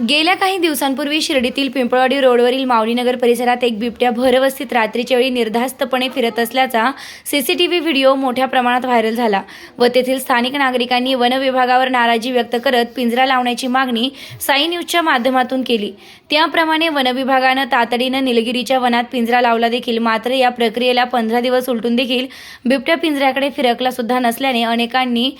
गेल्या काही दिवसांपूर्वी शिर्डीतील पिंपळवाडी रोडवरील माऊलीनगर परिसरात एक बिबट्या भरवस्तीत रात्रीच्या वेळी निर्धास्तपणे फिरत असल्याचा सीसीटीव्ही व्हिडिओ मोठ्या प्रमाणात व्हायरल झाला व तेथील स्थानिक नागरिकांनी वन विभागावर नाराजी व्यक्त करत पिंजरा लावण्याची मागणी साई न्यूजच्या माध्यमातून केली। त्याप्रमाणे वन विभागानं तातडीनं निलगिरीच्या वनात पिंजरा लावला देखील, मात्र या प्रक्रियेला 15 दिवस उलटून देखील बिबट्या पिंजऱ्याकडे फिरकला सुद्धा नसल्याने अनेकांनी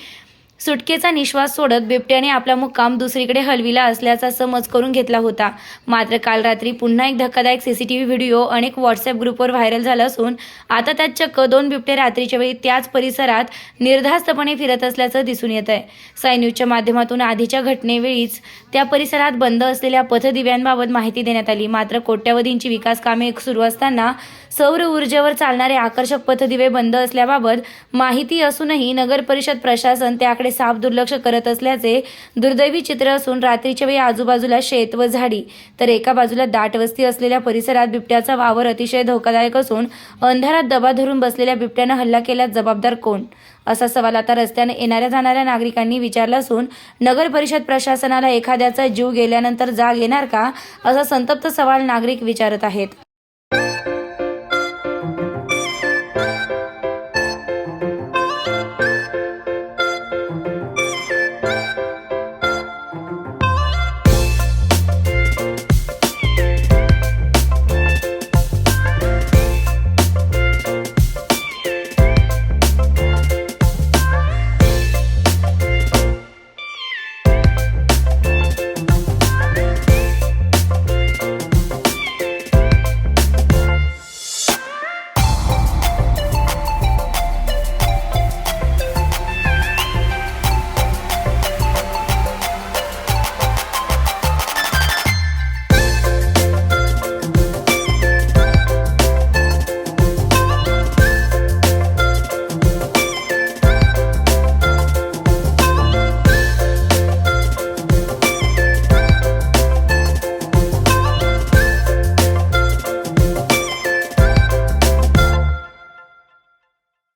सुटकेचा निश्वास सोडत बिबट्याने आपला मुक्काम दुसरीकडे हलविला असल्याचा समज करून घेतला होता। मात्र काल रात्री पुन्हा एक धक्कादायक सीसीटीव्ही व्हिडिओ अनेक व्हॉट्सअप ग्रुपवर व्हायरल झाला असून आता त्यात चक्क 2 बिबटे रात्रीच्या वेळी त्याच परिसरात निर्धास्तपणे फिरत असल्याचं दिसून येत आहे। साई न्यूजच्या माध्यमातून आधीच्या घटनेवेळीच त्या परिसरात बंद असलेल्या पथदिव्यांबाबत माहिती देण्यात आली, मात्र कोट्यवधींची विकास कामे सुरू असताना सौर ऊर्जेवर चालणारे आकर्षक पथदिवे बंद असल्याबाबत माहिती असूनही नगर परिषद प्रशासन त्याकडे साफ दुर्लक्ष करत असल्याचे दुर्दैवी चित्र असून रात्रीच्या वेळी आजूबाजूला शेत व झाडी तर एका बाजूला दाट वस्ती असलेल्या परिसरात बिबट्याचा वावर अतिशय धोकादायक असून अंधारात दबा धरून बसलेल्या बिबट्यानं हल्ला केल्यास जबाबदार कोण, असा सवाल आता रस्त्याने येणाऱ्या जाणाऱ्या नागरिकांनी विचारला असून नगर परिषद प्रशासनाला एखाद्याचा जीव गेल्यानंतर जाग येणार का, असा संतप्त सवाल नागरिक विचारत आहेत।